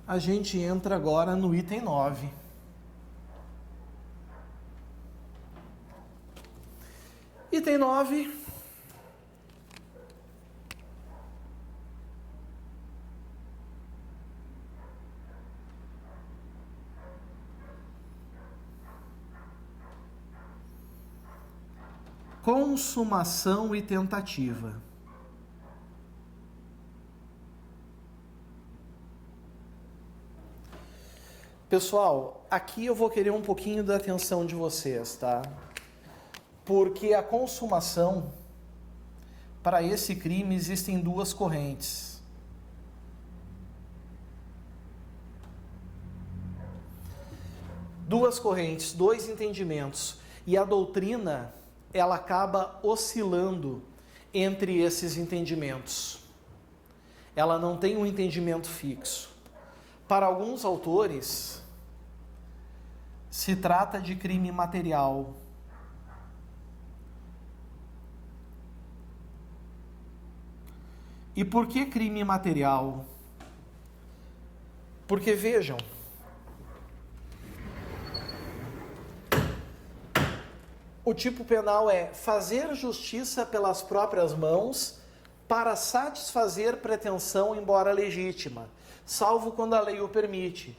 S1: a gente entra agora no item 9. Item 9. Consumação e tentativa. Pessoal, aqui eu vou querer um pouquinho da atenção de vocês, tá? Porque a consumação, para esse crime, existem 2 correntes. Duas correntes, 2 entendimentos. E a doutrina, ela acaba oscilando entre esses entendimentos. Ela não tem um entendimento fixo. Para alguns autores, se trata de crime material. E por que crime material? Porque vejam, o tipo penal é fazer justiça pelas próprias mãos para satisfazer pretensão, embora legítima, salvo quando a lei o permite.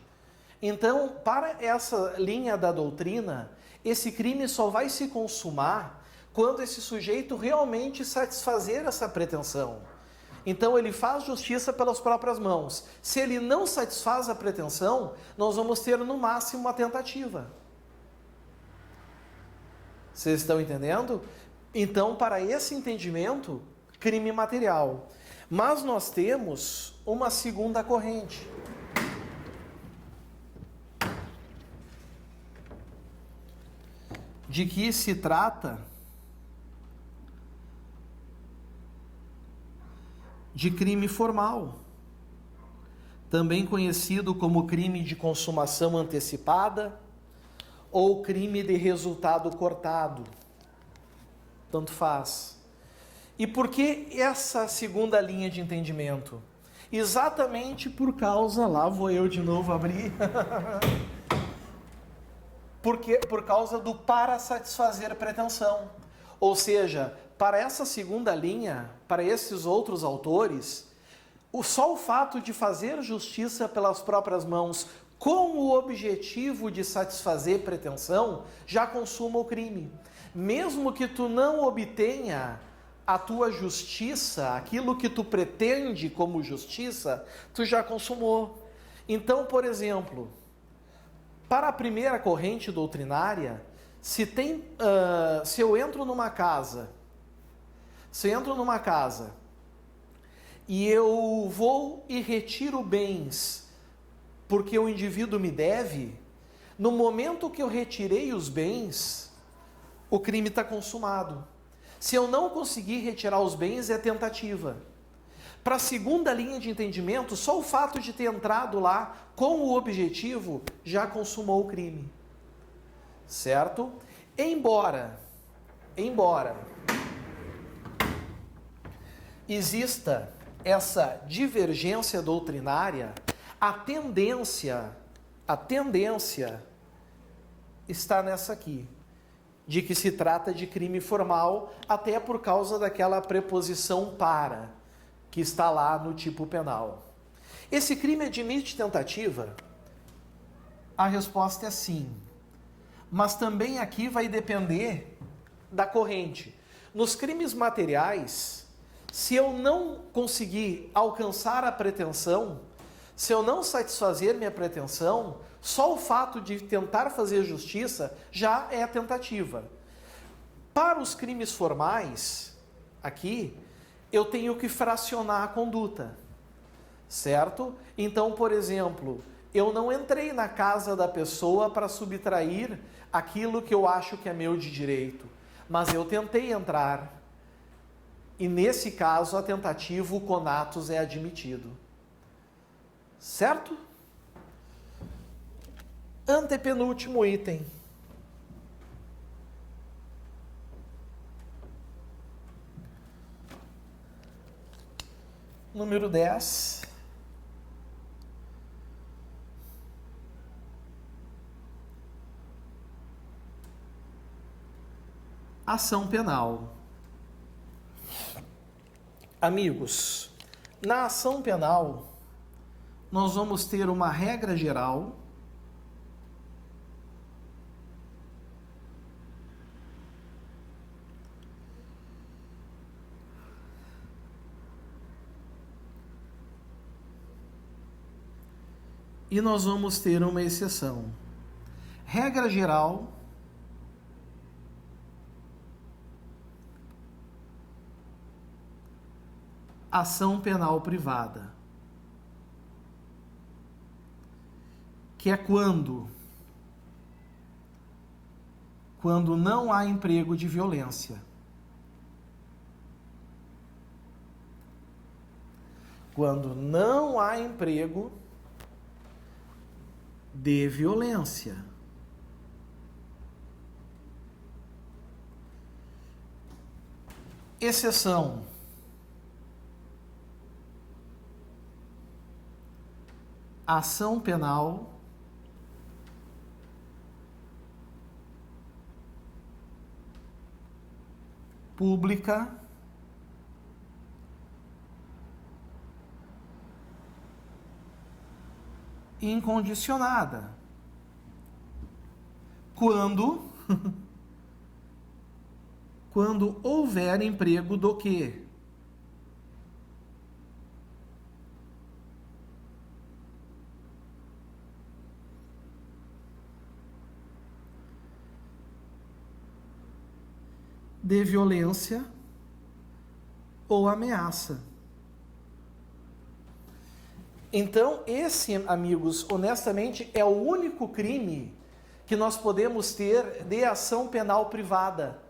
S1: Então, para essa linha da doutrina, esse crime só vai se consumar quando esse sujeito realmente satisfazer essa pretensão. Então, ele faz justiça pelas próprias mãos. Se ele não satisfaz a pretensão, nós vamos ter no máximo uma tentativa. Vocês estão entendendo? Então, para esse entendimento, crime material. Mas nós temos uma segunda corrente. De que se trata de crime formal, também conhecido como crime de consumação antecipada ou crime de resultado cortado, tanto faz. E por que essa segunda linha de entendimento? Exatamente por causa, lá vou eu de novo abrir, por causa do para satisfazer pretensão. Ou seja, para essa segunda linha, para esses outros autores, só o fato de fazer justiça pelas próprias mãos com o objetivo de satisfazer pretensão já consuma o crime. Mesmo que tu não obtenha a tua justiça, aquilo que tu pretende como justiça, tu já consumou. Então, por exemplo, para a primeira corrente doutrinária, se eu entro numa casa, e eu vou e retiro bens porque o indivíduo me deve, no momento que eu retirei os bens, o crime está consumado. Se eu não conseguir retirar os bens, é tentativa. Para a segunda linha de entendimento, só o fato de ter entrado lá com o objetivo já consumou o crime. Certo? Embora exista essa divergência doutrinária, a tendência está nessa aqui, de que se trata de crime formal, até por causa daquela preposição para, que está lá no tipo penal. Esse crime admite tentativa? A resposta é sim. Mas também aqui vai depender da corrente. Nos crimes materiais, se eu não conseguir alcançar a pretensão, se eu não satisfazer minha pretensão, só o fato de tentar fazer justiça já é tentativa. Para os crimes formais, aqui, eu tenho que fracionar a conduta, certo? Então, por exemplo, eu não entrei na casa da pessoa para subtrair aquilo que eu acho que é meu de direito, mas eu tentei entrar. E nesse caso, a tentativa, o conatus é admitido. Certo? Antepenúltimo item. Número 10. Ação penal. Amigos, na ação penal, nós vamos ter uma regra geral e nós vamos ter uma exceção. Regra geral, ação penal privada, que é quando não há emprego de violência. Quando não há emprego de violência. Exceção: ação penal pública incondicionada. Quando houver emprego do quê? De violência ou ameaça. Então, esse, amigos, honestamente, é o único crime que nós podemos ter de ação penal privada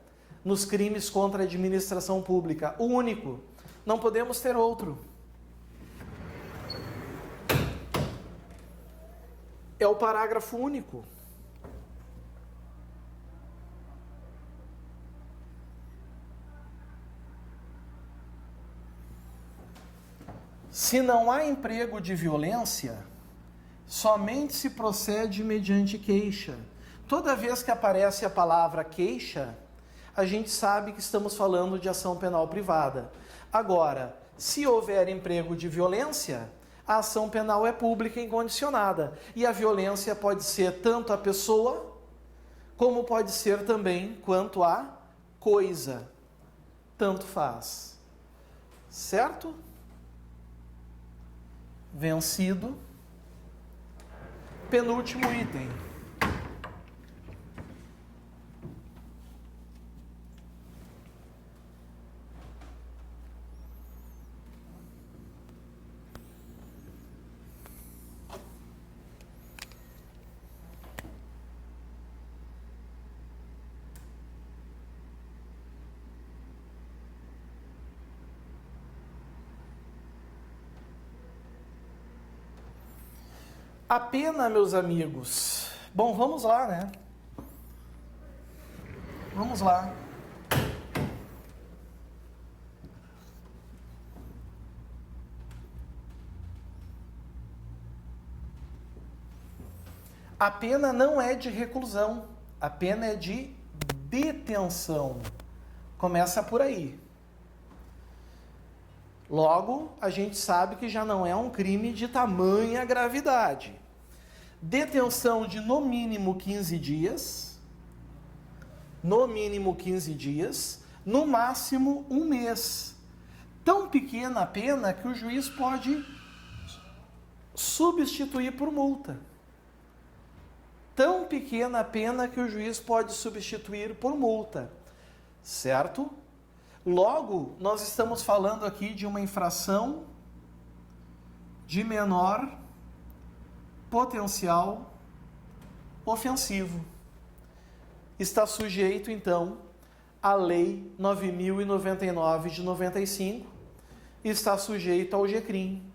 S1: nos crimes contra a administração pública. O único. Não podemos ter outro. É o parágrafo único. Se não há emprego de violência, somente se procede mediante queixa. Toda vez que aparece a palavra queixa, a gente sabe que estamos falando de ação penal privada. Agora, se houver emprego de violência, a ação penal é pública e incondicionada. E a violência pode ser tanto a pessoa, como pode ser também quanto a coisa. Tanto faz. Certo? Vencido. Penúltimo item. A pena, meus amigos. Bom, vamos lá, né? Vamos lá. A pena não é de reclusão, a pena é de detenção. Começa por aí. Logo, a gente sabe que já não é um crime de tamanha gravidade. Detenção de no mínimo 15 dias, no máximo 1 mês. Tão pequena a pena que o juiz pode substituir por multa. Tão pequena a pena que o juiz pode substituir por multa. Certo? Logo, nós estamos falando aqui de uma infração de menor potencial ofensivo. Está sujeito, então, à Lei 9.099 de 95, e está sujeito ao GCRIM,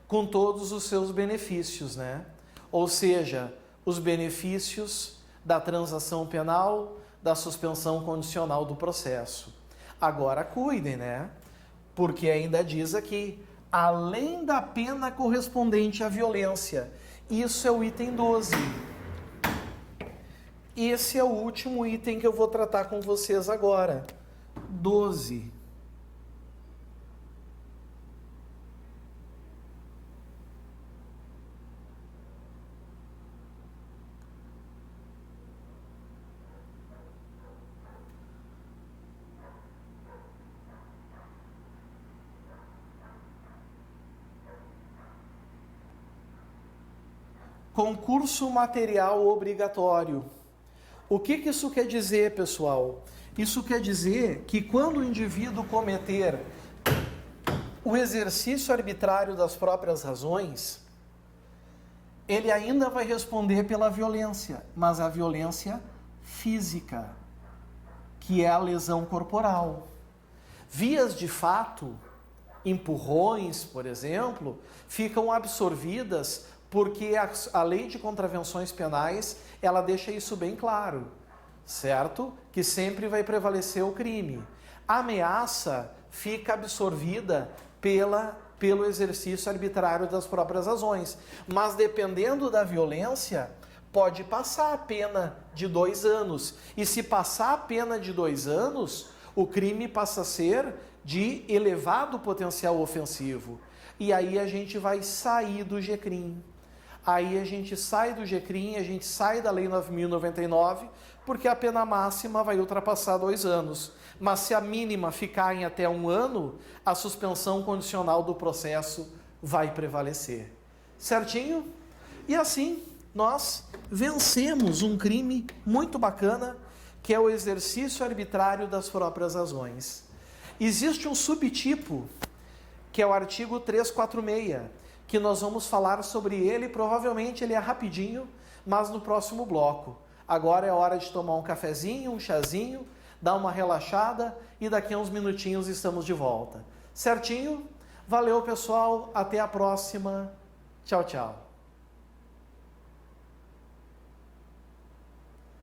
S1: com todos os seus benefícios, né? Ou seja, os benefícios da transação penal, da suspensão condicional do processo. Agora cuidem, né? Porque ainda diz aqui, além da pena correspondente à violência. Isso é o item 12. Esse é o último item que eu vou tratar com vocês agora. 12. Concurso material obrigatório. O que isso quer dizer, pessoal? Isso quer dizer que quando o indivíduo cometer o exercício arbitrário das próprias razões, ele ainda vai responder pela violência, mas a violência física, que é a lesão corporal. Vias de fato, empurrões, por exemplo, ficam absorvidas porque a lei de contravenções penais, ela deixa isso bem claro, certo? Que sempre vai prevalecer o crime. A ameaça fica absorvida pelo exercício arbitrário das próprias razões. Mas dependendo da violência, pode passar a pena de 2 anos. E se passar a pena de 2 anos, o crime passa a ser de elevado potencial ofensivo. E aí a gente vai sair do GCRIM. Aí a gente sai do GCRIM, a gente sai da Lei 9.099, porque a pena máxima vai ultrapassar 2 anos. Mas se a mínima ficar em até 1 ano, a suspensão condicional do processo vai prevalecer. Certinho? E assim, nós vencemos um crime muito bacana, que é o exercício arbitrário das próprias razões. Existe um subtipo, que é o artigo 346, que nós vamos falar sobre ele, provavelmente ele é rapidinho, mas no próximo bloco. Agora é hora de tomar um cafezinho, um chazinho, dar uma relaxada e daqui a uns minutinhos estamos de volta. Certinho? Valeu, pessoal. Até a próxima. Tchau, tchau.